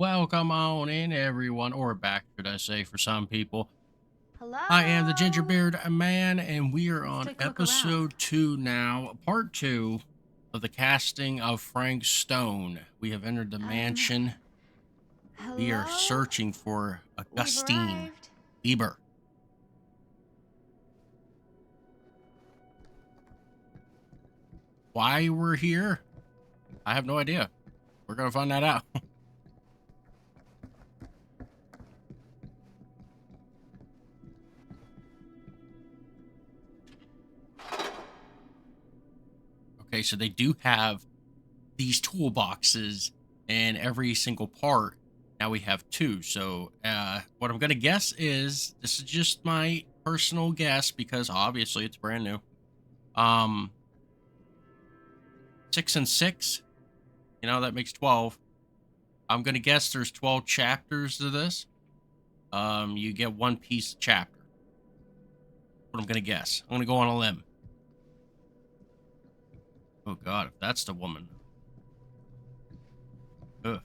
Welcome on in, everyone, or back, should I say, for some people. I am the Hello? Gingerbeard Man, and we are Let's on take a look around. episode 2 now, part 2 of the casting of Frank Stone. We have entered the Um, mansion. We are hello? searching for We've Augustine arrived. Lieber. Why we're here? I have no idea. We're going to find that out. Okay, so they do have these toolboxes in every single part. Now we have two. So what I'm gonna guess is this is just my personal guess because obviously it's brand new. Um 6 and 6, that makes 12. I'm gonna guess there's 12 chapters to this. You get one piece chapter. What I'm gonna guess. I'm gonna go on a limb. Oh god, if that's the woman. Ugh.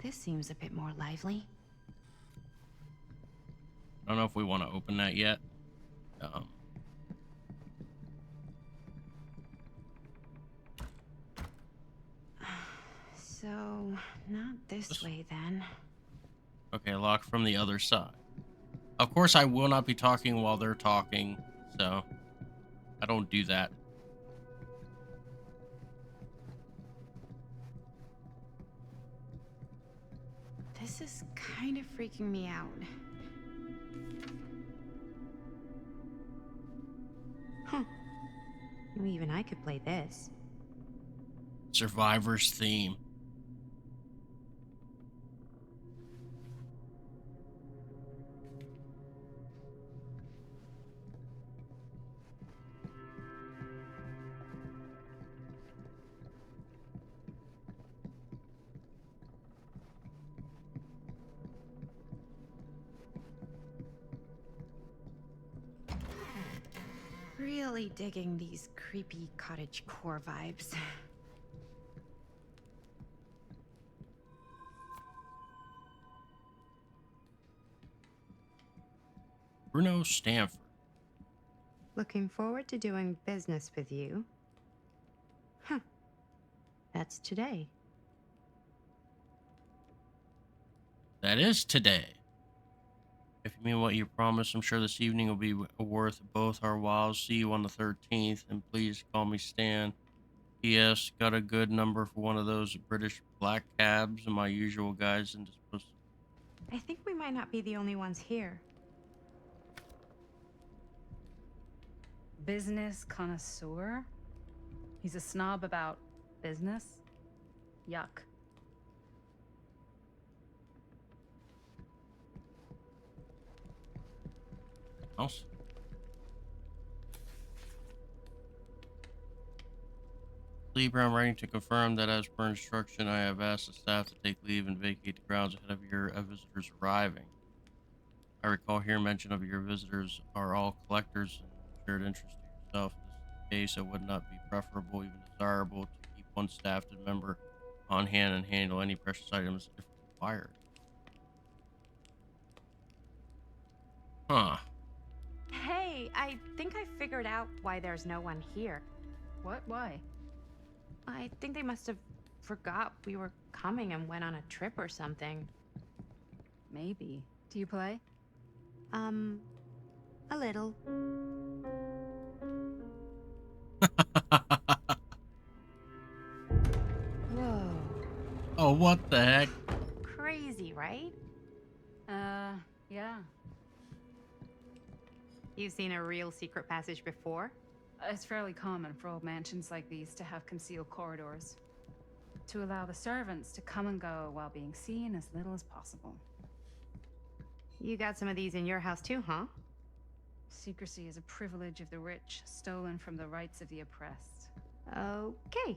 This seems a bit more lively. I don't know if we want to open that yet. Um So, not this this- way then. okay, lock from the other side. Of course, I will not be talking while they're talking, so I don't do that. This is kind of freaking me out. Huh. Even I could play this. Survivor's theme. Really digging these creepy cottage core vibes. Bruno Stanford. Looking forward to doing business with you. Huh. That's today. That is today. If you mean what you promised, I'm sure this evening will be worth both our whiles. See you on the 13th, and please call me Stan. P.S. Got a good number for one of those British black cabs, and my usual guys in disposal. I think we might not be the only ones here. Business connoisseur? He's a snob about business? Yuck. Else? Lieber, I'm writing to confirm that as per instruction, I have asked the staff to take leave and vacate the grounds ahead of your visitors arriving. I recall here mention of your visitors are all collectors and shared interest to yourself. If this is the case, it would not be preferable, even desirable, to keep one staffed member on hand and handle any precious items if required. Huh. Hey, I think I figured out why there's no one here. What? Why? I think they must have forgot we were coming and went on a trip or something. Maybe. Do you play? A little. Whoa. Oh, what the heck? Crazy, right? Yeah. You've seen a real secret passage before? It's fairly common for old mansions like these to have concealed corridors. To allow the servants to come and go while being seen as little as possible. You got some of these in your house too, huh? Secrecy is a privilege of the rich, stolen from the rights of the oppressed. Okay.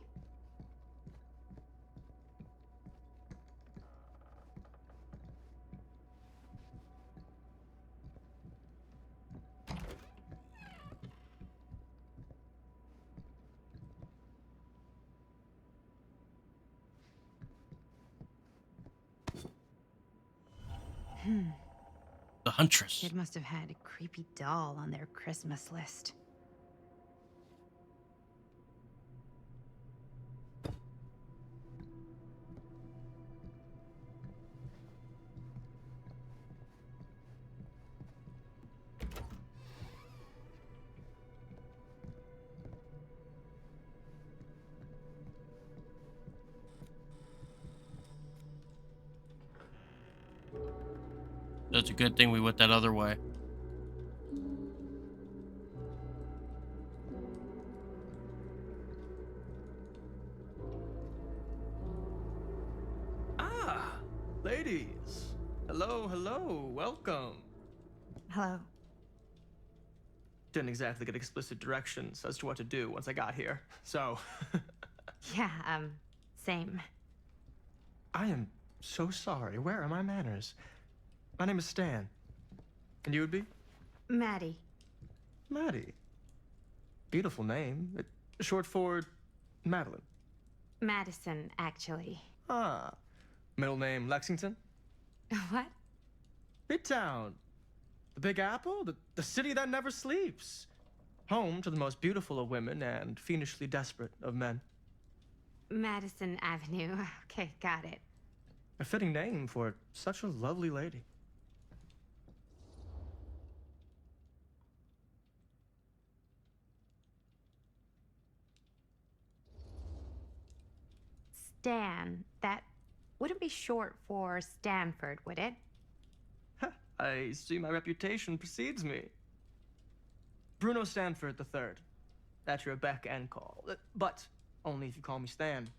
The Huntress. Kid must have had a creepy doll on their Christmas list. That's a good thing we went that other way. Ah, ladies. Hello, hello, welcome. Hello. Didn't exactly get explicit directions as to what to do once I got here, so. Yeah, same. I am so sorry. Where are my manners? My name is Stan. And you would be? Maddie. Maddie. Beautiful name. Short for Madeline. Madison, actually. Ah. Middle name Lexington? What? Midtown. The Big Apple? The city that never sleeps. Home to the most beautiful of women and fiendishly desperate of men. Madison Avenue. Okay, got it. A fitting name for such a lovely lady. Stan. That wouldn't be short for Stanford, would it? I see my reputation precedes me. Bruno Stanford III. That's your beck and call. But only if you call me Stan.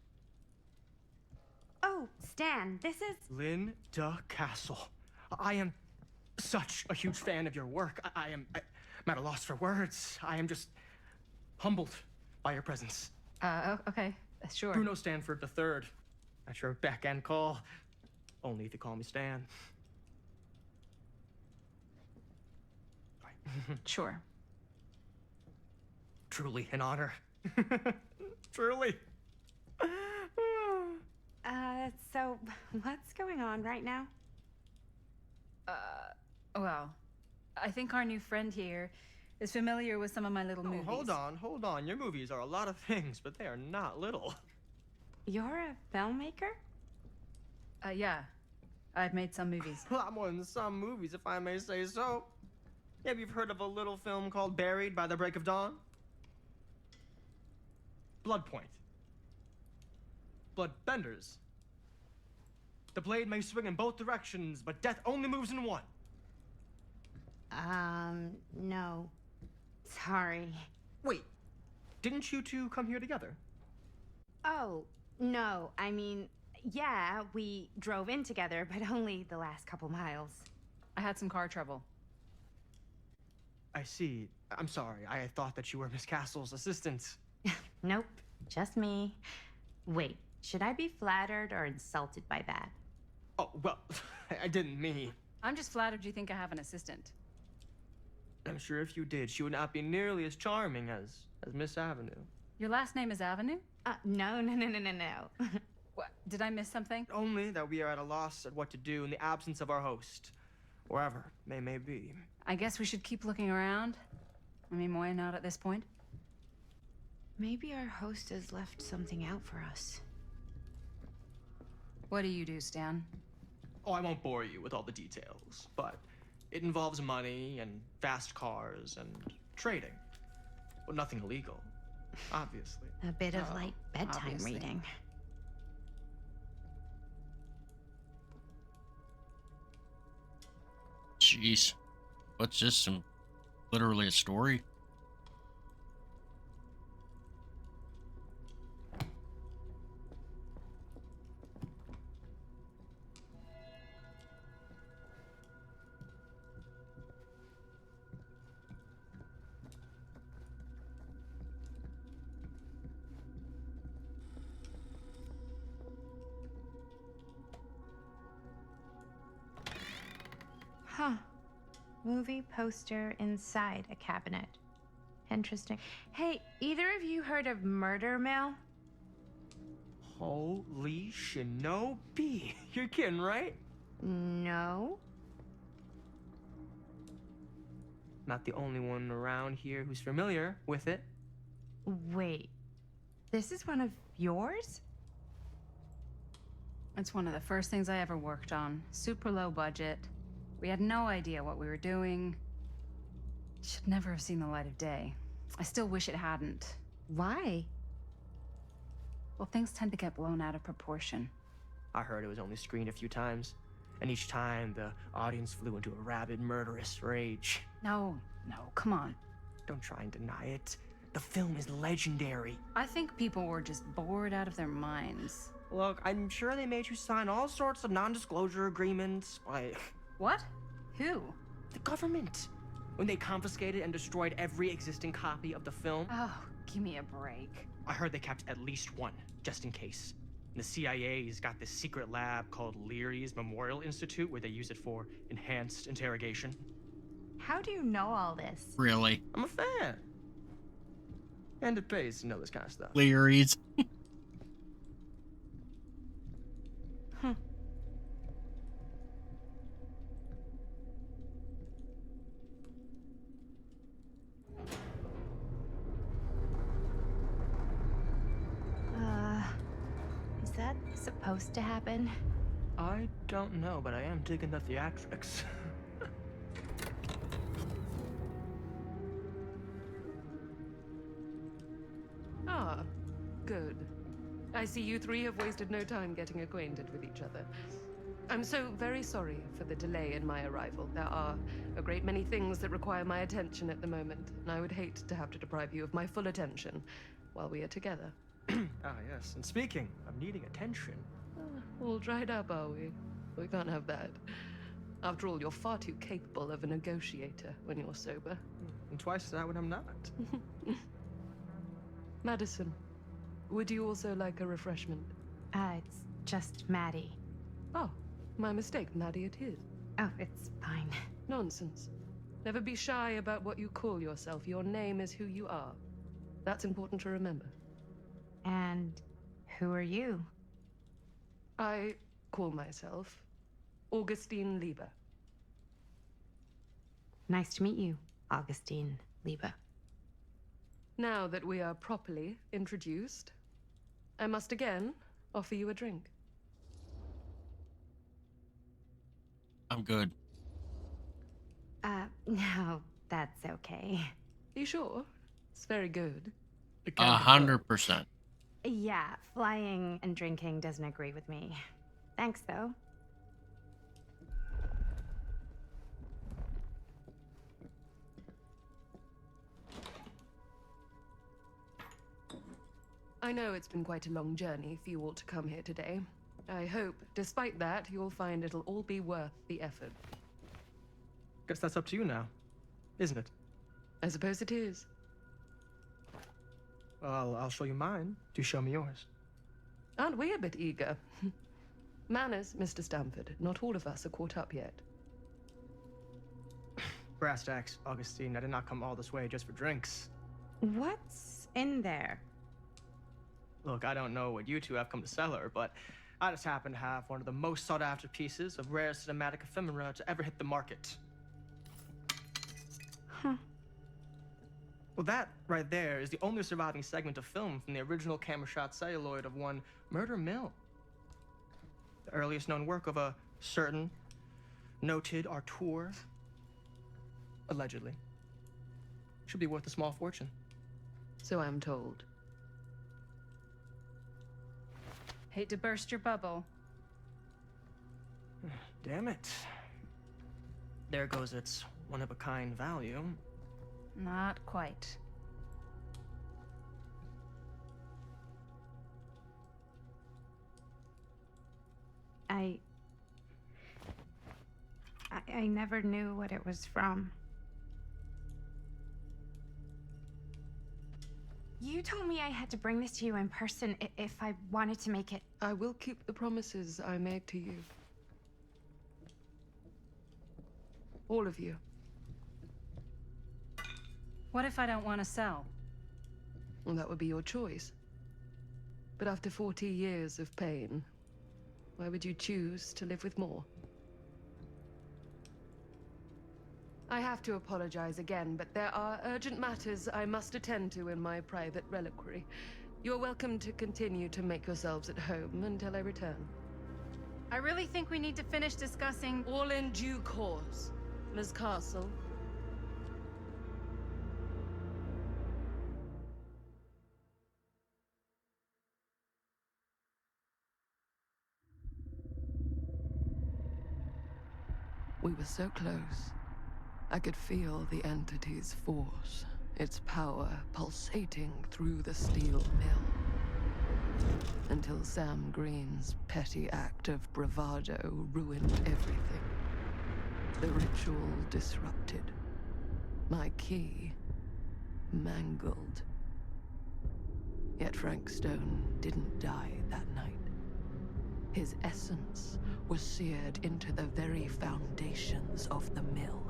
Oh, Stan, this is... Linda Castle. I am such a huge fan of your work. I'm at a loss for words. I am just humbled by your presence. Okay, sure. Bruno Stanford III. That's your beck and call. Only if you call me Stan. Sure. Truly an honor. Truly. So what's going on right now? Well, I think our new friend here is familiar with some of my little movies. Hold on. Your movies are a lot of things, but they are not little. You're a filmmaker? Yeah. I've made some movies. A lot more than some movies, if I may say so. Maybe you've heard of a little film called Buried by the Break of Dawn? Blood Point. Bloodbenders. The blade may swing in both directions, but death only moves in one. No. Sorry. Wait, didn't you two come here together? Oh, no. I mean, yeah, we drove in together, but only the last couple miles. I had some car trouble. I see. I'm sorry. I thought that you were Miss Castle's assistant. Nope, just me. Wait, should I be flattered or insulted by that? Oh, well, I didn't mean. I'm just flattered you think I have an assistant. I'm sure if you did, she would not be nearly as charming as Miss Avenue. Your last name is Avenue? No. What? Did I miss something? Only that we are at a loss at what to do in the absence of our host, wherever they may be. I guess we should keep looking around. I mean, why not at this point? Maybe our host has left something out for us. What do you do, Stan? Oh, I won't bore you with all the details, but it involves money and fast cars and trading. Well, nothing illegal, obviously. A bit of light bedtime obviously. reading. Jeez. What's this? Literally a story? Huh. Movie poster inside a cabinet. Interesting. Hey, either of you heard of Murder Mill? Holy shinobi. You're kidding, right? No. not the only one around here who's familiar with it. Wait, this is one of yours? It's one of the first things I ever worked on. Super low budget. We had no idea what we were doing. Should never have seen the light of day. I still wish it hadn't. Why? Well, things tend to get blown out of proportion. I heard it was only screened a few times, and each time the audience flew into a rabid, murderous rage. No, come on. Don't try and deny it. The film is legendary. I think people were just bored out of their minds. Look, I'm sure they made you sign all sorts of non-disclosure agreements, like... What? Who? The government. When they confiscated and destroyed every existing copy of the film. Oh, give me a break. I heard they kept at least one, just in case. And the CIA's got this secret lab called Leary's Memorial Institute where they use it for enhanced interrogation. How do you know all this? Really? I'm a fan. And it pays to know this kind of stuff. Leary's. Is that supposed to happen? I don't know, but I am digging the theatrics. Ah, good. I see you three have wasted no time getting acquainted with each other. I'm so very sorry for the delay in my arrival. There are a great many things that require my attention at the moment, and I would hate to have to deprive you of my full attention while we are together. Ah, yes. And speaking of needing attention... All dried up, are we? We can't have that. After all, you're far too capable of a negotiator when you're sober. And twice that when I'm not. Madison, would you also like a refreshment? It's just Maddie. Oh, my mistake. Maddie it is. Oh, it's fine. Nonsense. Never be shy about what you call yourself. Your name is who you are. That's important to remember. And who are you? I call myself Augustine Lieber. Nice to meet you, Augustine Lieber. Now that we are properly introduced, I must again offer you a drink. I'm good. No, that's okay. You sure? It's very good. 100%. Yeah, flying and drinking doesn't agree with me. Thanks, though. I know it's been quite a long journey for you all to come here today. I hope, despite that, you'll find it'll all be worth the effort. Guess that's up to you now, isn't it? I suppose it is. Well, I'll show you mine. Do show me yours. Aren't we a bit eager? Manners, Mr. Stamford. Not all of us are caught up yet. Brass tacks, Augustine. I did not come all this way just for drinks. What's in there? Look, I don't know what you two have come to cellar, but I just happen to have one of the most sought-after pieces of rare cinematic ephemera to ever hit the market. Huh. Well, that right there is the only surviving segment of film from the original camera shot celluloid of one Murder Mill. The earliest known work of a certain noted auteur, allegedly. Should be worth a small fortune. So I'm told. Hate to burst your bubble. Damn it. There goes its one-of-a-kind value. Not quite. I never knew what it was from. You told me I had to bring this to you in person if I wanted to make it. I will keep the promises I made to you. All of you. What if I don't want to sell? Well, that would be your choice. But after 40 years of pain, why would you choose to live with more? I have to apologize again, but there are urgent matters I must attend to in my private reliquary. You're welcome to continue to make yourselves at home until I return. I really think we need to finish discussing. All in due course, Ms. Castle. We were so close. I could feel the entity's force, its power pulsating through the steel mill. Until Sam Green's petty act of bravado ruined everything. The ritual disrupted. My key mangled. Yet Frank Stone didn't die that night. His essence was seared into the very foundations of the mill.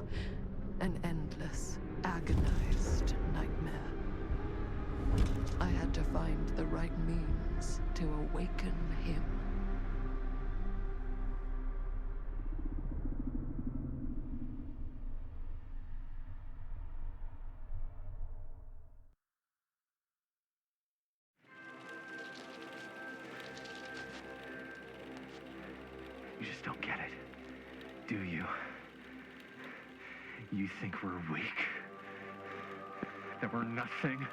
An endless, agonized nightmare. I had to find the right means to awaken him. You just don't get it, do you? You think we're weak? That we're nothing?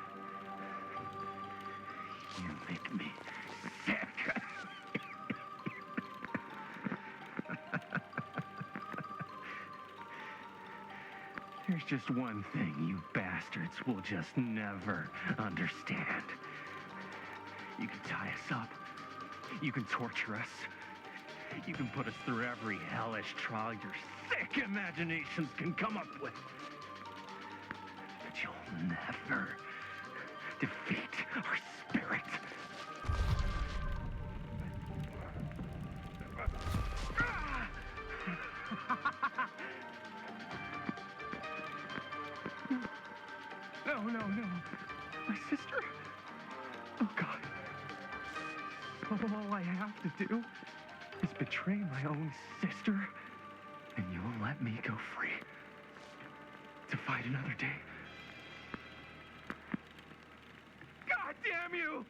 You make me sick. There's just one thing you bastards will just never understand. You can tie us up. You can torture us. You can put us through every hellish trial your sick imaginations can come up with. But you'll never defeat our spirit. No. My sister? Oh, God. All I have to do is betray my own sister, and you'll let me go free to fight another day. God damn you!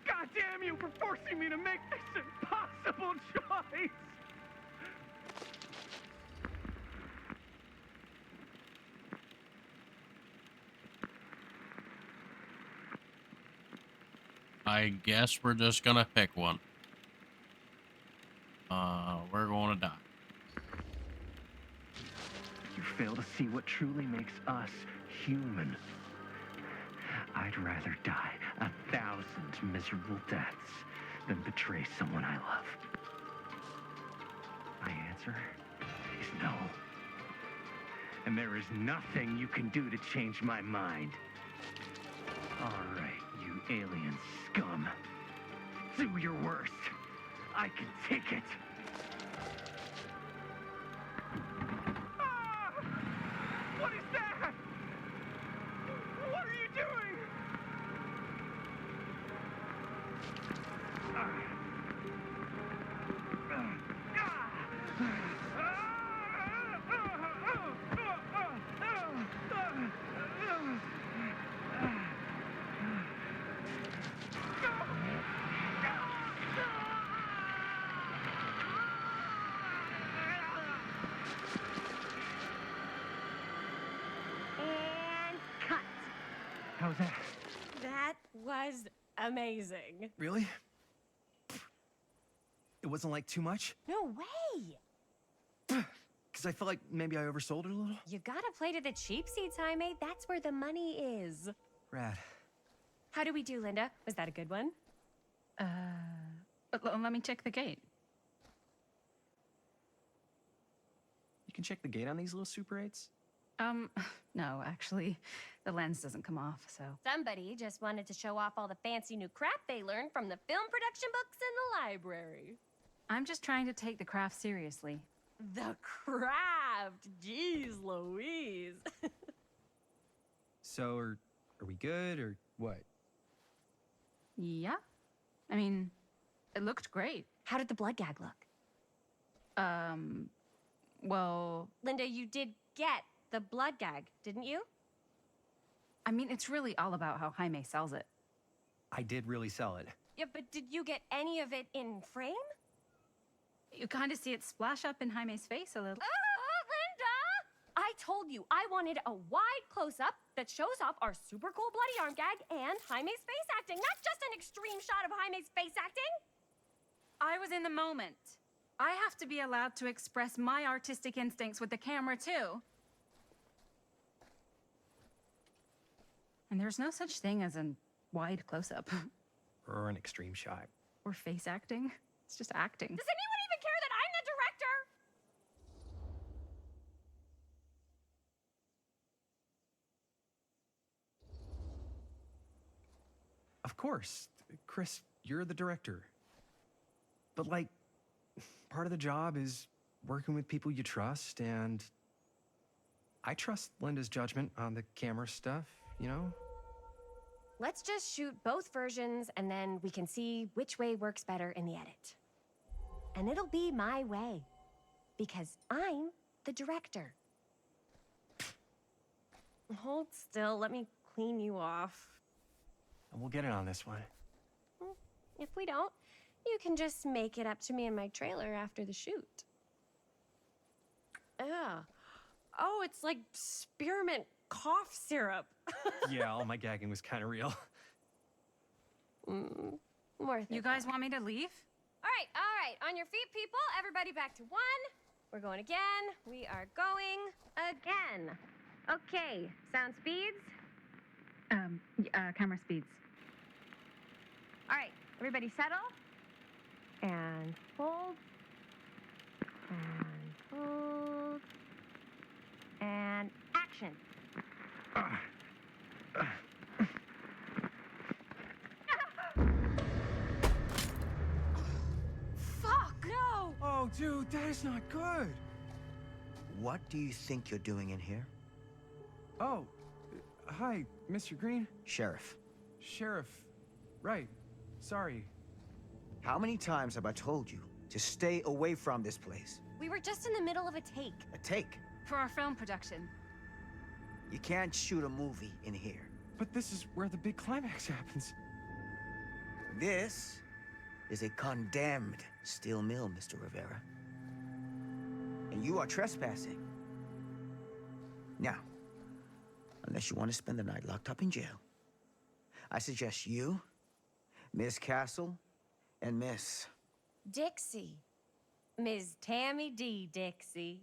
God damn you for forcing me to make this impossible choice! I guess we're just gonna pick one. We're gonna die. You fail to see what truly makes us human. I'd rather die 1,000 miserable deaths than betray someone I love. My answer is no. And there is nothing you can do to change my mind. All right, you alien scum. Do your worst. I can take it. Ah! What is that? What are you doing? And cut. How's that? That was amazing. Really? It wasn't like too much? No way. Because I felt like maybe I oversold it a little? You gotta play to the cheap seats, Jaime. That's where the money is. Rad. How do we do, Linda? Was that a good one? Let me check the gate. You can check the gate on these little Super 8s? No, actually, the lens doesn't come off, so. Somebody just wanted to show off all the fancy new crap they learned from the film production books in the library. I'm just trying to take the craft seriously. The craft! Jeez Louise. So, are we good, or what? Yeah? I mean, it looked great. How did the blood gag look? Well, Linda, you did get the blood gag, didn't you? I mean, it's really all about how Jaime sells it. I did really sell it. Yeah, but did you get any of it in frame? You kind of see it splash up in Jaime's face a little. Linda! I told you I wanted a wide close-up that shows off our super cool bloody arm gag and Jaime's face acting, not just an extreme shot of Jaime's face acting. I was in the moment. I have to be allowed to express my artistic instincts with the camera, too. And there's no such thing as a wide close-up. Or an extreme shot. Or face acting. It's just acting. Does anyone even care that I'm the director? Of course. Chris, you're the director. But, like, part of the job is working with people you trust, and I trust Linda's judgment on the camera stuff, you know? Let's just shoot both versions and then we can see which way works better in the edit. And it'll be my way. Because I'm the director. Hold still, let me clean you off. And we'll get it on this one. If we don't, you can just make it up to me in my trailer after the shoot. Ugh. Oh, it's like spearmint cough syrup. Yeah, all my gagging was kind of real. More You guys want me to leave? All right. On your feet, people. Everybody back to one. We're going again. We are going again. Okay, sound speeds. Camera speeds. All right, everybody settle. And hold. And hold. And action. Fuck, no! Oh, dude, that is not good. What do you think you're doing in here? Oh, hi, Mr. Green. Sheriff. Sheriff. Right. Sorry. How many times have I told you to stay away from this place? We were just in the middle of a take. A take. For our film production. You can't shoot a movie in here. But this is where the big climax happens. This is a condemned steel mill, Mr. Rivera. And you are trespassing. Now, unless you want to spend the night locked up in jail, I suggest you, Miss Castle, and Miss... Dixie. Ms. Tammy D. Dixie.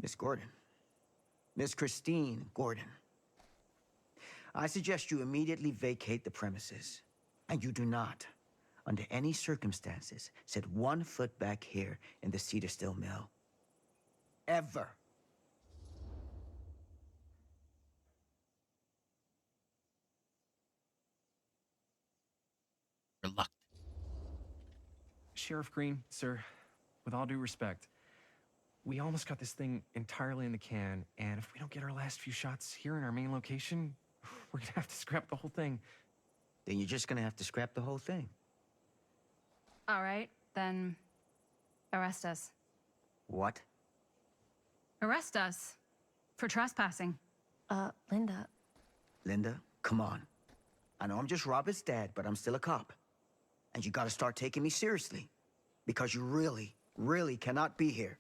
Miss Gordon. Miss Christine Gordon. I suggest you immediately vacate the premises. And you do not, under any circumstances, set 1 foot back here in the Cedar Still Mill. Ever. Reluctant. Sheriff Green, sir, with all due respect, we almost got this thing entirely in the can, and if we don't get our last few shots here in our main location, we're gonna have to scrap the whole thing. Then you're just gonna have to scrap the whole thing. All right, then arrest us. What? Arrest us for trespassing. Linda. Linda, come on. I know I'm just Robert's dad, but I'm still a cop. And you gotta start taking me seriously. Because you really, really cannot be here.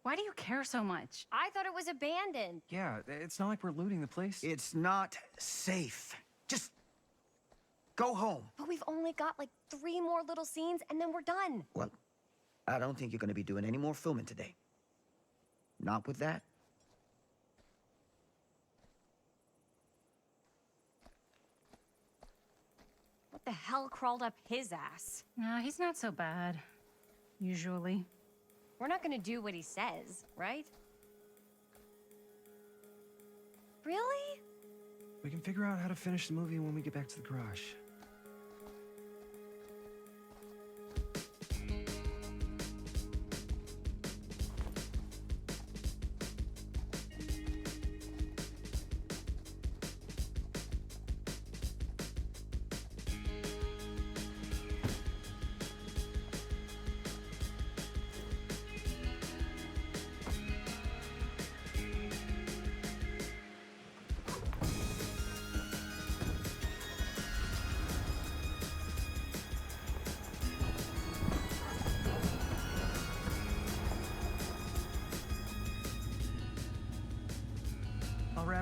Why do you care so much? I thought it was abandoned. Yeah, it's not like we're looting the place. It's not safe. Just go home. But we've only got like 3 more little scenes and then we're done. Well, I don't think you're gonna be doing any more filming today. Not with that. What the hell crawled up his ass? Nah, he's not so bad. Usually. We're not gonna do what he says, right? Really? We can figure out how to finish the movie when we get back to the garage.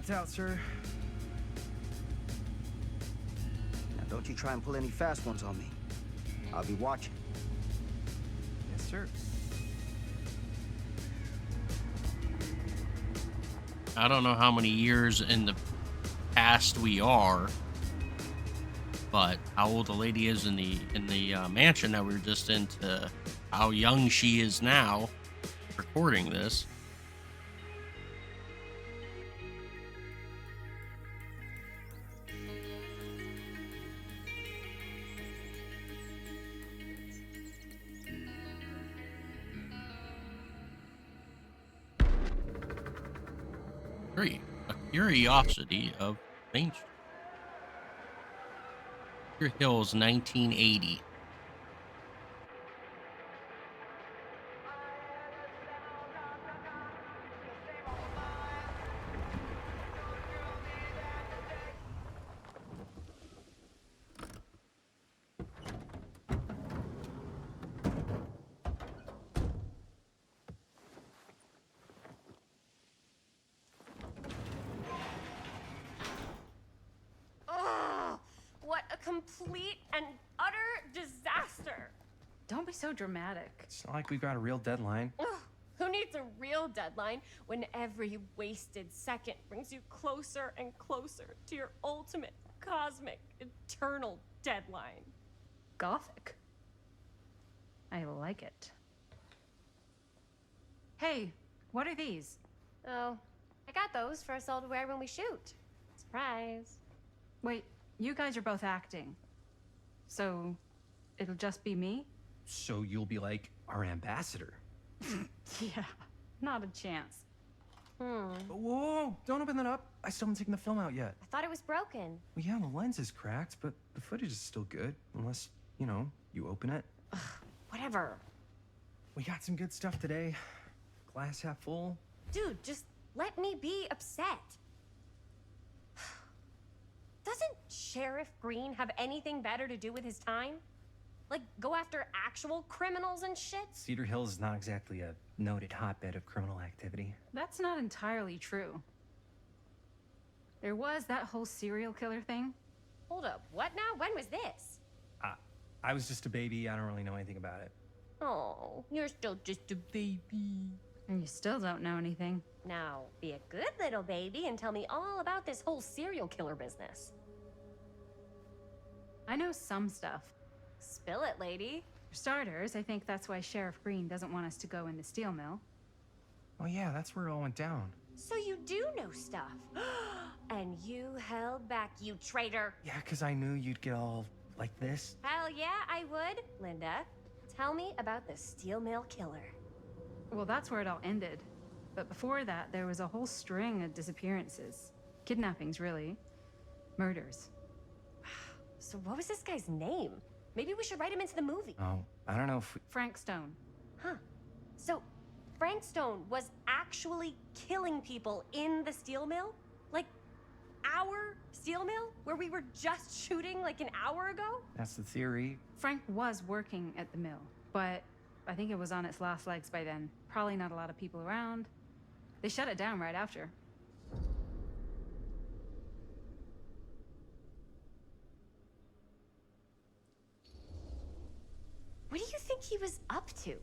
Shots out, sir. Now, don't you try and pull any fast ones on me. I'll be watching. Yes, sir. I don't know how many years in the past we are, but how old the lady is in the mansion that we were just in to how young she is now recording this. A curiosity of Main Street. Your Hills, 1980. Ugh! What a complete and utter disaster! Don't be so dramatic. It's not like we've got a real deadline. Ugh, who needs a real deadline when every wasted second brings you closer and closer to your ultimate, cosmic, eternal deadline? Gothic. I like it. Hey, what are these? Oh, I got those for us all to wear when we shoot. Surprise. Wait, you guys are both acting. So, it'll just be me? So you'll be like our ambassador. Yeah, not a chance. Whoa, don't open that up. I still haven't taken the film out yet. I thought it was broken. Well, yeah, the lens is cracked, but the footage is still good. Unless, you know, you open it. Whatever. We got some good stuff today. Glass half full. Dude, just let me be upset. Doesn't Sheriff Green have anything better to do with his time? Like, go after actual criminals and shit? Cedar Hills is not exactly a noted hotbed of criminal activity. That's not entirely true. There was that whole serial killer thing. Hold up, what now? When was this? I was just a baby. I don't really know anything about it. Oh, you're still just a baby. And you still don't know anything. Now, be a good little baby and tell me all about this whole serial killer business. I know some stuff. Spill it, lady. For starters, I think that's why Sheriff Green doesn't want us to go in the steel mill. Oh yeah, that's where it all went down. So you do know stuff. And you held back, you traitor. Yeah, because I knew you'd get all like this. Hell yeah, I would. Linda, tell me about the steel mill killer. Well, that's where it all ended. But before that, there was a whole string of disappearances. Kidnappings, really. Murders. So what was this guy's name? Maybe we should write him into the movie. Oh, I don't know if we... Frank Stone. Huh. So Frank Stone was actually killing people in the steel mill? Like, our steel mill? Where we were just shooting like an hour ago? That's the theory. Frank was working at the mill, but I think it was on its last legs by then. Probably not a lot of people around. They shut it down right after. What do you think he was up to?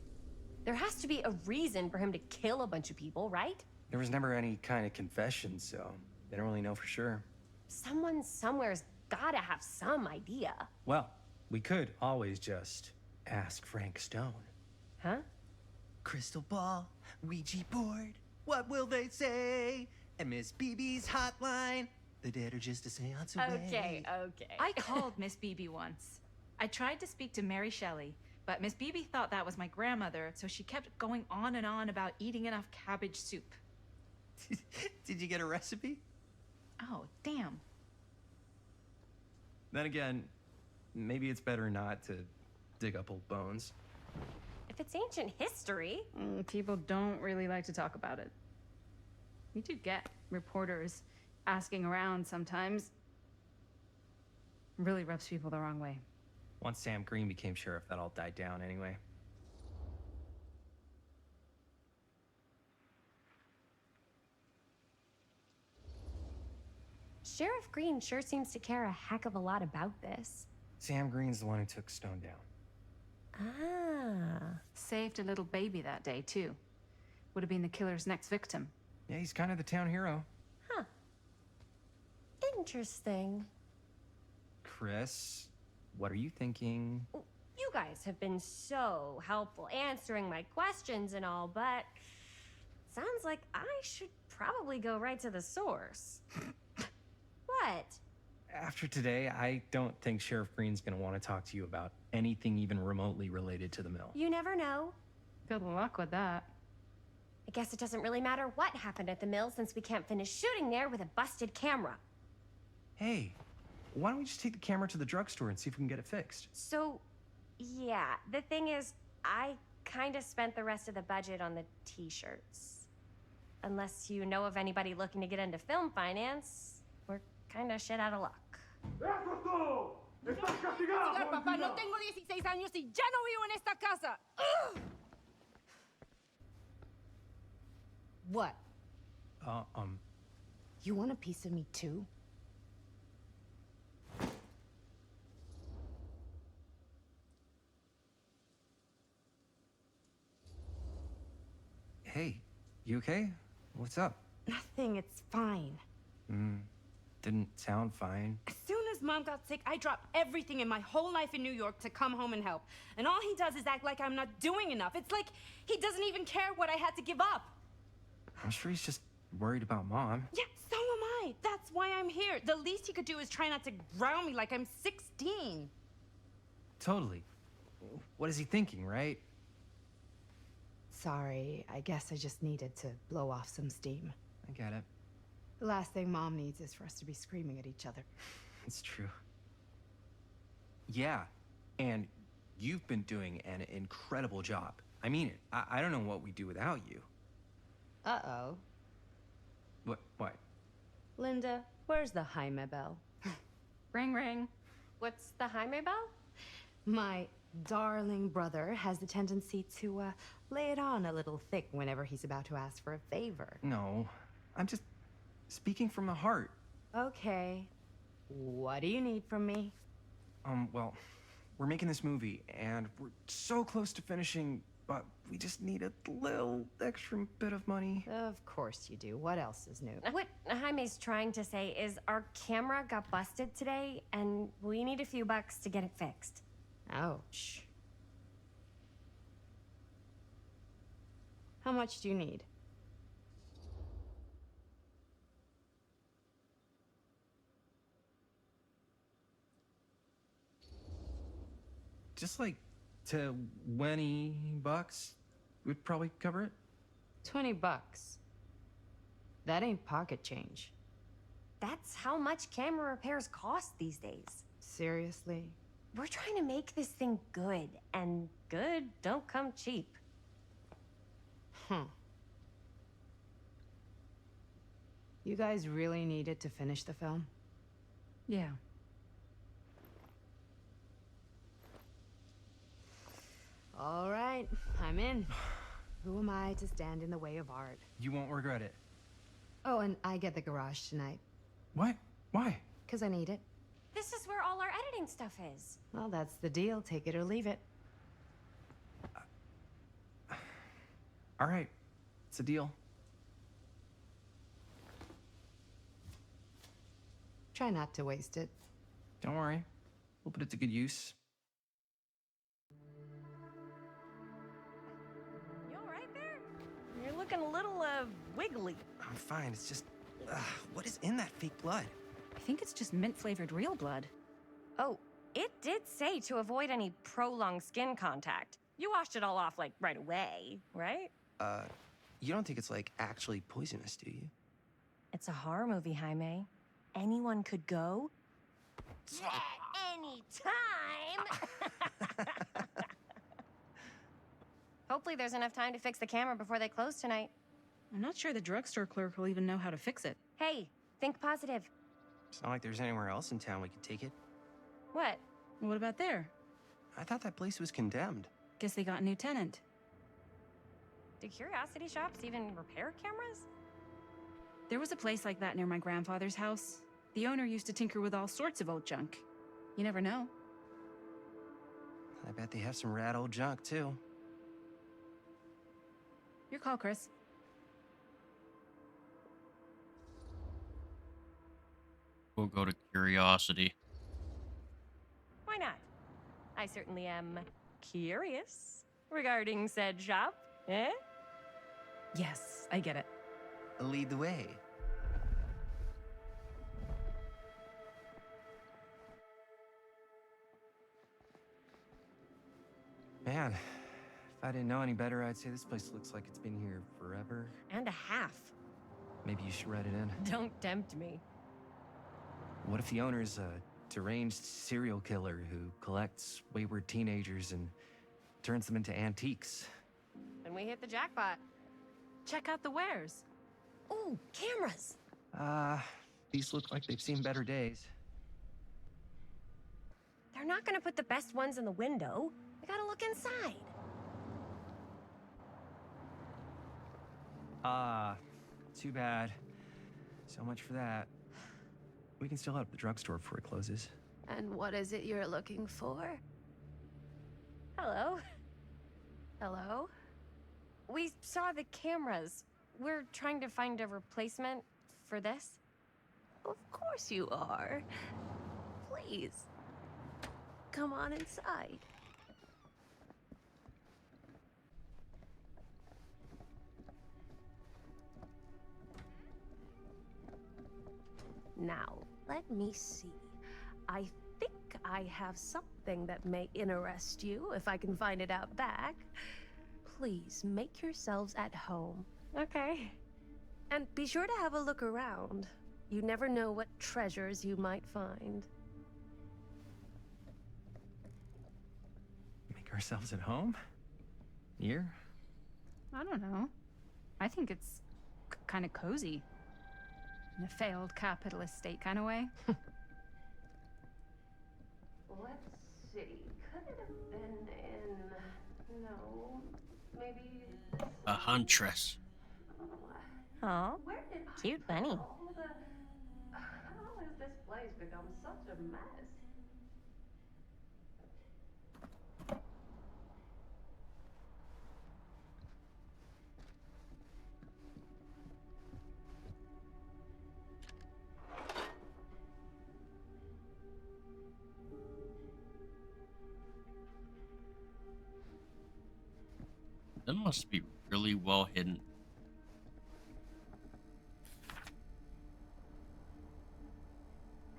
There has to be a reason for him to kill a bunch of people, right? There was never any kind of confession, so they don't really know for sure. Someone somewhere's gotta have some idea. Well, we could always just ask Frank Stone. Huh? Crystal ball, Ouija board, what will they say? And Miss BB's hotline, the dead are just a seance away. Okay. I called Miss Beebe once. I tried to speak to Mary Shelley, but Miss Beebe thought that was my grandmother, so she kept going on and on about eating enough cabbage soup. Did you get a recipe? Oh, damn. Then again, maybe it's better not to dig up old bones. If it's ancient history. People don't really like to talk about it. We do get reporters asking around sometimes. Really rubs people the wrong way. Once Sam Green became sheriff, that all died down anyway. Sheriff Green sure seems to care a heck of a lot about this. Sam Green's the one who took Stone down. Ah. Saved a little baby that day, too. Would have been the killer's next victim. Yeah, he's kind of the town hero. Huh. Interesting. Chris, what are you thinking? You guys have been so helpful answering my questions and all, but sounds like I should probably go right to the source. What? After today, I don't think Sheriff Green's gonna want to talk to you about anything even remotely related to the mill. You never know. Good luck with that. I guess it doesn't really matter what happened at the mill since we can't finish shooting there with a busted camera. Hey, why don't we just take the camera to the drugstore and see if we can get it fixed? So, yeah, the thing is, I kind of spent the rest of the budget on the t-shirts. Unless you know of anybody looking to get into film finance, we're kind of shit out of luck. Papá, no tengo 16 años y ya no vivo en esta casa. What? You want a piece of me too? Hey, you okay? What's up? Nothing, it's fine. Didn't sound fine. As soon as Mom got sick, I dropped everything in my whole life in New York to come home and help. And all he does is act like I'm not doing enough. It's like he doesn't even care what I had to give up. I'm sure he's just worried about Mom. Yeah, so am I. That's why I'm here. The least he could do is try not to ground me like I'm 16. Totally. What is he thinking, right? Sorry, I guess I just needed to blow off some steam. I get it. The last thing Mom needs is for us to be screaming at each other. It's true. Yeah, and you've been doing an incredible job. I mean it. I don't know what we'd do without you. Uh-oh. What? Linda, where's the Jaime bell? Ring, ring. What's the Jaime bell? My darling brother has the tendency to lay it on a little thick whenever he's about to ask for a favor. No, I'm just speaking from the heart. Okay. What do you need from me? Well, we're making this movie, and we're so close to finishing, but we just need a little extra bit of money. Of course you do. What else is new? What Jaime's trying to say is our camera got busted today, and we need a few bucks to get it fixed. Ouch. How much do you need? Just like $20 would probably cover it. $20. That ain't pocket change. That's how much camera repairs cost these days. Seriously? We're trying to make this thing good, and good don't come cheap. You guys really needed to finish the film? Yeah. All right, I'm in. Who am I to stand in the way of art? You won't regret it. Oh, and I get the garage tonight. What? Why? 'Cause I need it. This is where all our editing stuff is. Well, that's the deal. Take it or leave it. All right, it's a deal. Try not to waste it. Don't worry, we'll put it to good use. You all right there? You're looking a little, wiggly. I'm fine, it's just, what is in that fake blood? I think it's just mint-flavored real blood. Oh, it did say to avoid any prolonged skin contact. You washed it all off, like, right away, right? You don't think it's, like, actually poisonous, do you? It's a horror movie, Jaime. Anyone could go. Anytime! Hopefully there's enough time to fix the camera before they close tonight. I'm not sure the drugstore clerk will even know how to fix it. Hey, think positive. It's not like there's anywhere else in town we could take it. What? What about there? I thought that place was condemned. Guess they got a new tenant. Do curiosity shops even repair cameras? There was a place like that near my grandfather's house. The owner used to tinker with all sorts of old junk. You never know. I bet they have some rad old junk, too. Your call, Chris. We'll go to curiosity. Why not? I certainly am curious regarding said shop, eh? Yes, I get it. Lead the way. Man, if I didn't know any better, I'd say this place looks like it's been here forever. And a half. Maybe you should write it in. Don't tempt me. What if the owner's a deranged serial killer who collects wayward teenagers and turns them into antiques? Then we hit the jackpot. Check out the wares. Ooh, cameras. These look like they've seen better days. They're not gonna put the best ones in the window. We gotta look inside. Too bad. So much for that. We can still hit up the drugstore before it closes. And what is it you're looking for? Hello. Hello? We saw the cameras. We're trying to find a replacement for this. Of course you are. Please. Come on inside. Now, let me see. I think I have something that may interest you, if I can find it out back. Please make yourselves at home. Okay. And be sure to have a look around. You never know what treasures you might find. Make ourselves at home? Here? I don't know. I think it's kind of cozy. In a failed capitalist state kind of way. Let's see. Could it have been in... No. Maybe... A huntress. Oh, Where did cute bunny. How has this place become such a mess? That must be really well hidden.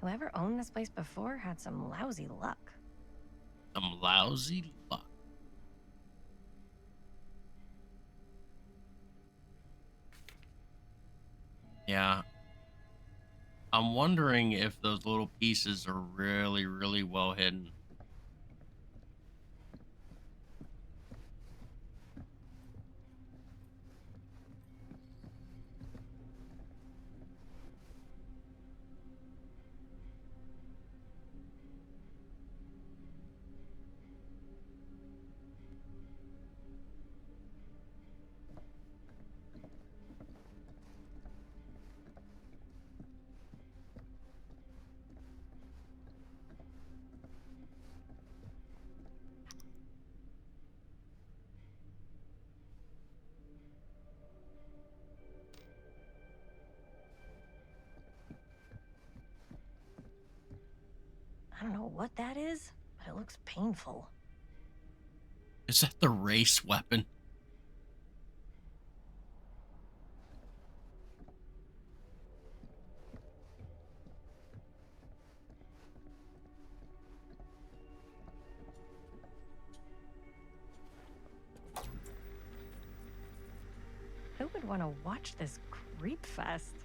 Whoever owned this place before had some lousy luck. Some lousy luck. Yeah. I'm wondering if those little pieces are really, really well hidden. I don't know what that is, but it looks painful. Is that the race weapon? Who would want to watch this creep fest?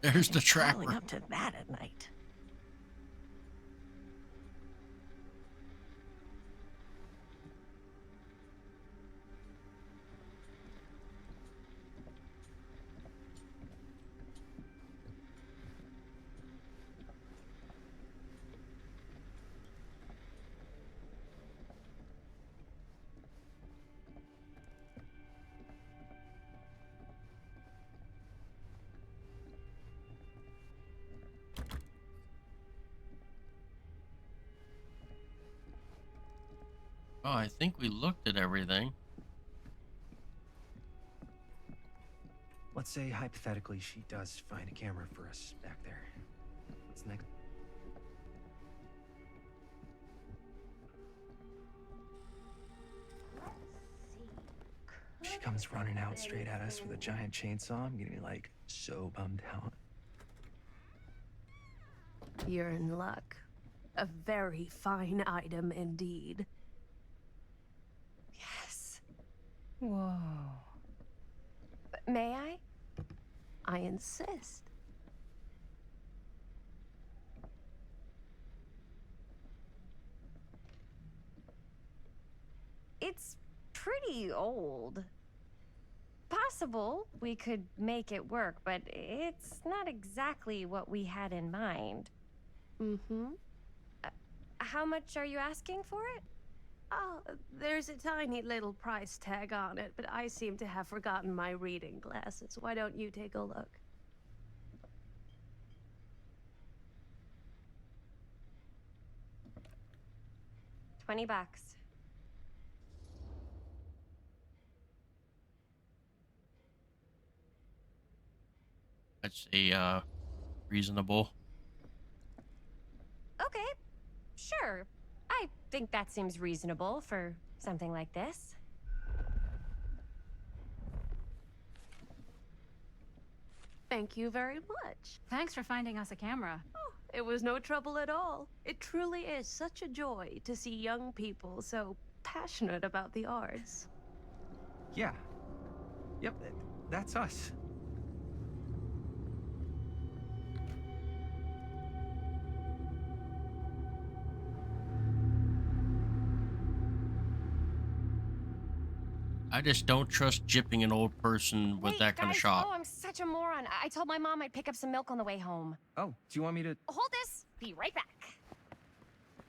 There's the Crawling trapper. up to that at night. Oh, I think we looked at everything. Let's say hypothetically she does find a camera for us back there. What's next? She comes running out straight at us with a giant chainsaw. I'm gonna be like so bummed out. You're in luck. A very fine item indeed. Yes. Whoa. May I? I insist. It's pretty old. Possible we could make it work, but it's not exactly what we had in mind. Mm-hmm. How much are you asking for it? Oh, there's a tiny little price tag on it, but I seem to have forgotten my reading glasses. Why don't you take a look? $20. I'd say reasonable. Okay, sure. I think that seems reasonable for something like this. Thank you very much. Thanks for finding us a camera. Oh, it was no trouble at all. It truly is such a joy to see young people so passionate about the arts. Yeah. Yep, that's us. I just don't trust gypping an old person with Wait, that kind of guys. shop. Oh, I'm such a moron. I told my mom I'd pick up some milk on the way home. Oh, do you want me to... Hold this. Be right back.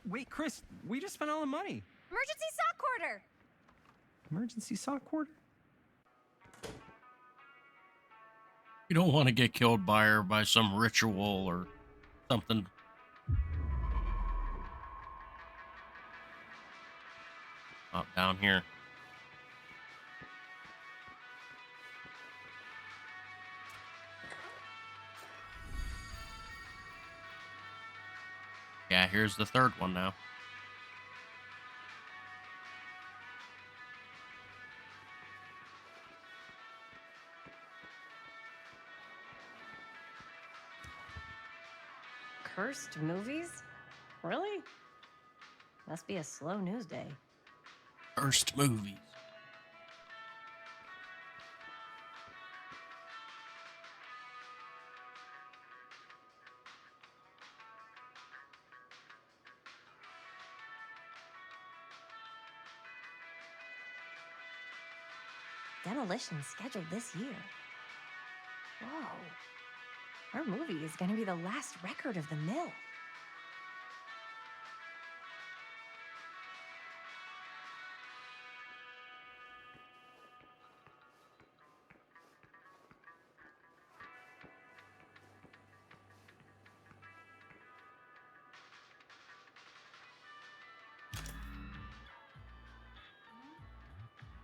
Wait, Chris, we just spent all the money. Emergency sock quarter. Emergency sock quarter? You don't want to get killed by her by some ritual or something. Up down here. Yeah, here's the third one now. Cursed movies? Really? Must be a slow news day. First movies. Demolition scheduled this year. Whoa. Our movie is gonna be the last record of the mill.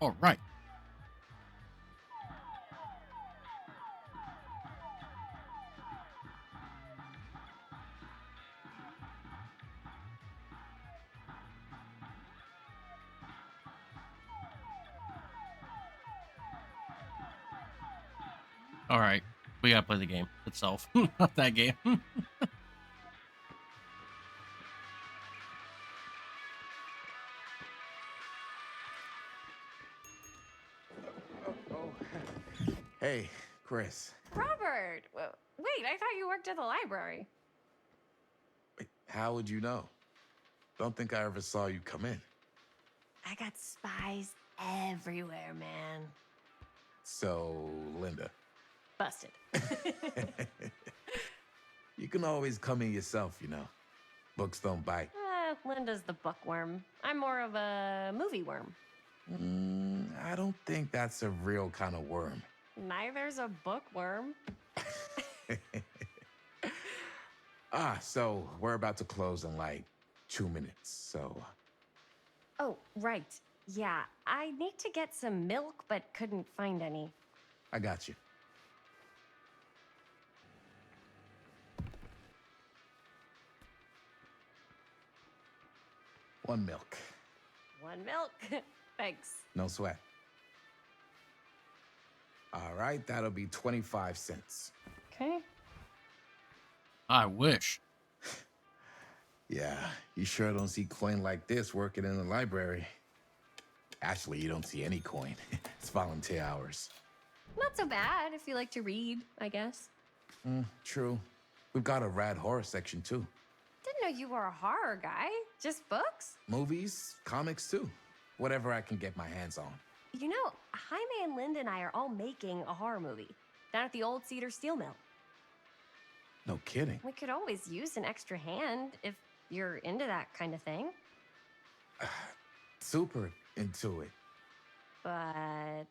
All right. All right. We gotta play the game itself, not that game. Hey, Chris. Robert! Wait, I thought you worked at the library. Wait, how would you know? Don't think I ever saw you come in. I got spies everywhere, man. So, Linda. Busted. You can always come in yourself, you know. Books don't bite. Linda's the bookworm. I'm more of a movie worm. I don't think that's a real kind of worm. Neither's a bookworm. So we're about to close in like 2 minutes, so... Oh, right. Yeah, I need to get some milk, but couldn't find any. I got you. One milk. One milk. Thanks. No sweat. All right, that'll be 25 cents. Okay. I wish. Yeah, you sure don't see coin like this working in the library. Actually, you don't see any coin. It's volunteer hours. Not so bad if you like to read, I guess. True. We've got a rad horror section, too. Didn't know you were a horror guy. Just books? Movies, comics, too. Whatever I can get my hands on. You know, Jaime and Linda and I are all making a horror movie down at the old Cedar Steel Mill. No kidding. We could always use an extra hand if you're into that kind of thing. Super into it. But...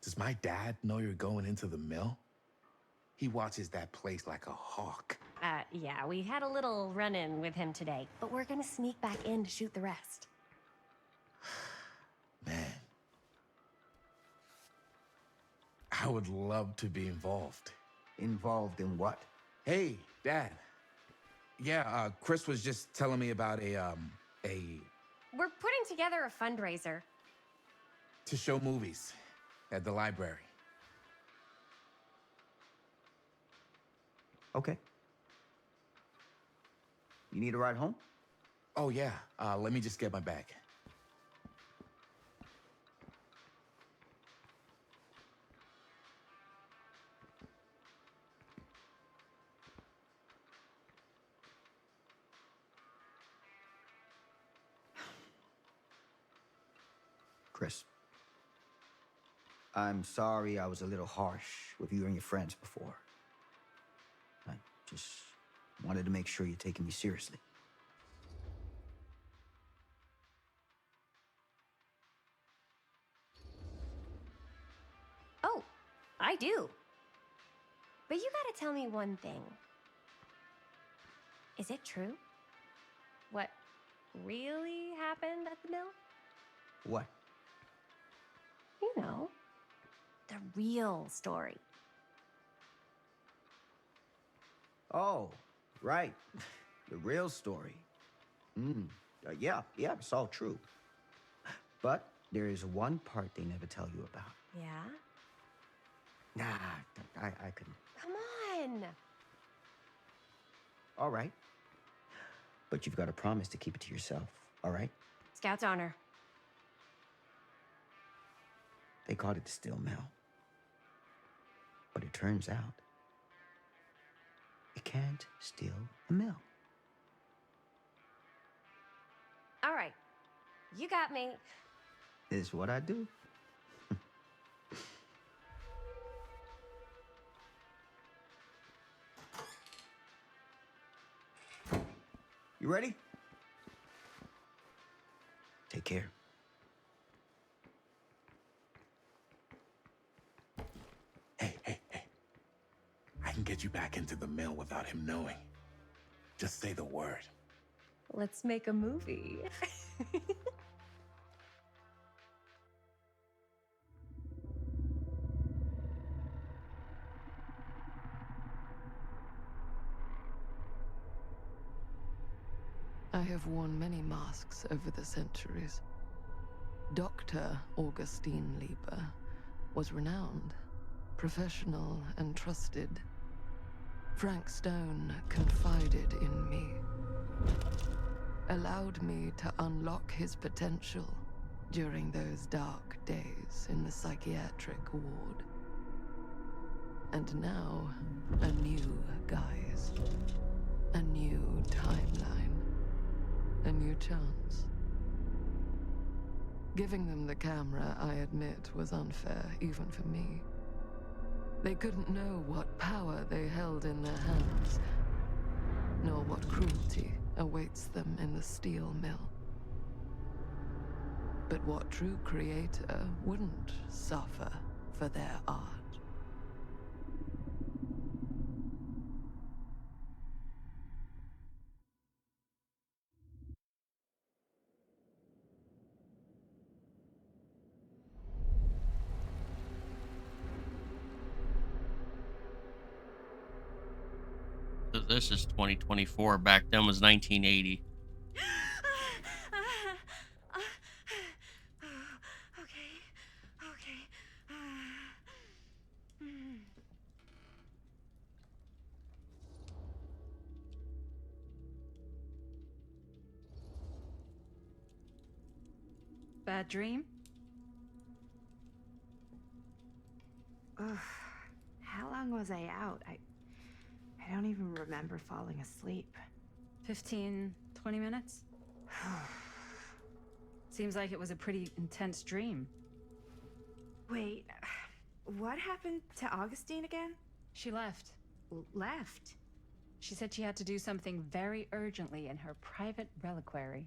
Does my dad know you're going into the mill? He watches that place like a hawk. Yeah, we had a little run-in with him today, but we're gonna sneak back in to shoot the rest. Man. I would love to be involved. Involved in what? Hey, Dad. Yeah, Chris was just telling me about a... We're putting together a fundraiser. to show movies at the library. Okay. You need a ride home? Oh, yeah. Let me just get my bag. Chris, I'm sorry I was a little harsh with you and your friends before. I just wanted to make sure you're taking me seriously. Oh, I do. But you gotta tell me one thing. Is it true? What really happened at the mill? What? You know, the real story. Oh, right. The real story. Yeah, it's all true. But there is one part they never tell you about. Yeah? Nah, I couldn't. Come on! All right. But you've got to promise to keep it to yourself, all right? Scout's honor. They called it the steel mill. But it turns out, it can't steal a mill. All right. You got me. Is what I do. You ready? Take care. Hey. I can get you back into the mill without him knowing. Just say the word. Let's make a movie. I have worn many masks over the centuries. Dr. Augustine Lieber was renowned, professional, and trusted. Frank Stone confided in me, allowed me to unlock his potential, during those dark days in the psychiatric ward. And now, a new guise, a new timeline, a new chance. Giving them the camera, I admit, was unfair, even for me. They couldn't know what power they held in their hands, nor what cruelty awaits them in the steel mill. But what true creator wouldn't suffer for their art? So this is 2024. Back then was 1980. Bad dream? Ugh. How long was I out? I don't even remember falling asleep. 15, 20 minutes? Seems like it was a pretty intense dream. Wait, what happened to Augustine again? She left. Left? She said she had to do something very urgently in her private reliquary.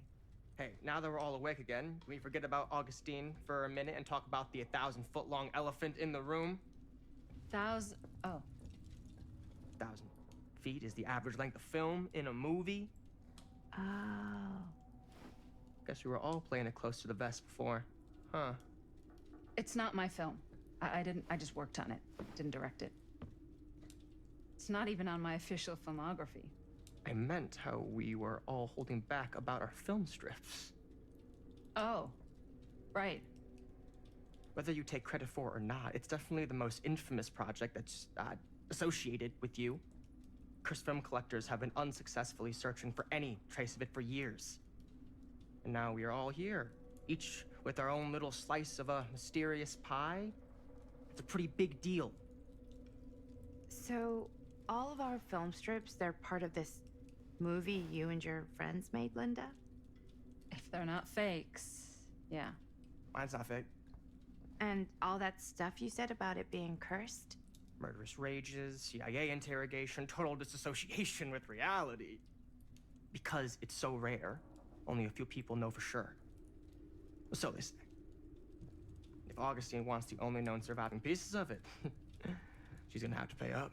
Hey, now that we're all awake again, can we forget about Augustine for a minute and talk about the 1,000-foot-long elephant in the room? Oh. 1,000 feet is the average length of film in a movie. Oh. Guess we were all playing it close to the vest before, huh? It's not my film. I just worked on it. Didn't direct it. It's not even on my official filmography. I meant how we were all holding back about our film strips. Oh, right. Whether you take credit for it or not, it's definitely the most infamous project that's associated with you. Cursed film collectors have been unsuccessfully searching for any trace of it for years. And now we are all here, each with our own little slice of a mysterious pie. It's a pretty big deal. So, all of our film strips, they're part of this movie you and your friends made, Linda? If they're not fakes, yeah. Mine's not fake. And all that stuff you said about it being cursed? Murderous rages, CIA interrogation, total disassociation with reality. Because it's so rare, only a few people know for sure. So they say. If Augustine wants the only known surviving pieces of it, she's gonna have to pay up.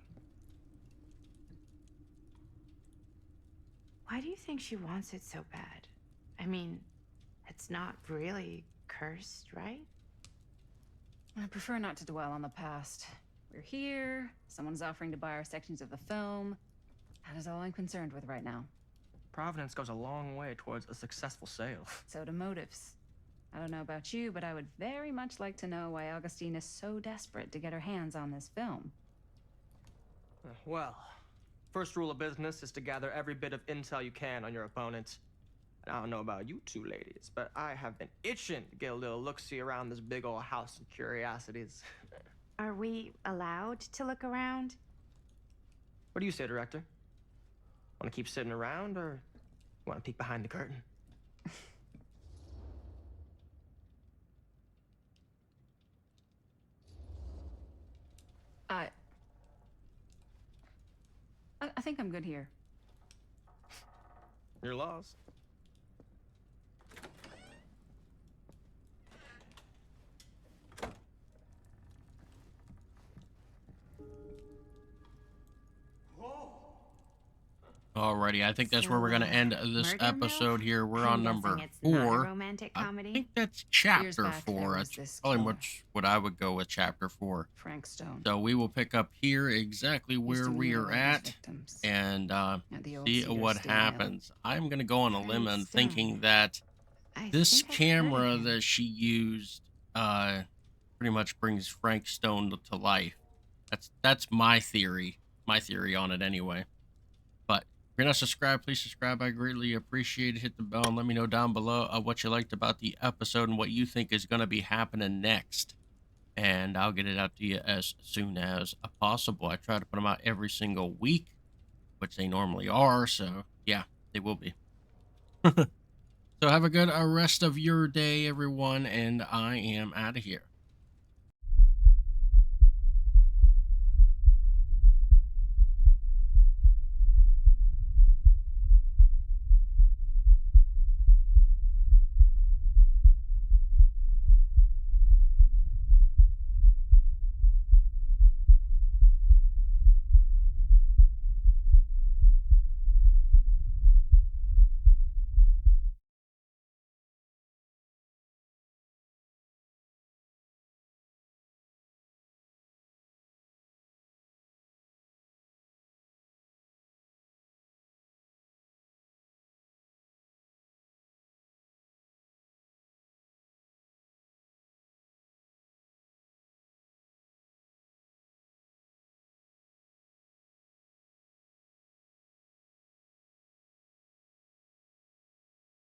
Why do you think she wants it so bad? I mean, it's not really cursed, right? I prefer not to dwell on the past. We're here, someone's offering to buy our sections of the film. That is all I'm concerned with right now. Providence goes a long way towards a successful sale. So do motives. I don't know about you, but I would very much like to know why Augustine is so desperate to get her hands on this film. Well, first rule of business is to gather every bit of intel you can on your opponent. And I don't know about you two ladies, but I have been itching to get a little look-see around this big old house of curiosities. Are we allowed to look around? What do you say, director? Want to keep sitting around, or want to peek behind the curtain? I think I'm good here. You're lost. Alrighty, I think that's where we're going to end this Murder episode Mill? here. We're I'm on number guessing it's not a 4. romantic I comedy? think that's Years chapter back, there 4. was That's this probably killer. what I would go with, chapter 4. Frank Stone. So we will pick up here exactly Used where to we mutilate are his at victims and at the old see Cedar what Steel Mill. happens. I'm going to go on a limb Frank and Stone. thinking that I this think I've heard of camera him. that she used pretty much brings Frank Stone to life. That's my theory on it anyway. But If you're not subscribed, please subscribe. I greatly appreciate it. Hit the bell and let me know down below what you liked about the episode and what you think is going to be happening next. And I'll get it out to you as soon as possible. I try to put them out every single week, which they normally are. So, yeah, they will be. So have a good rest of your day, everyone. And I am out of here.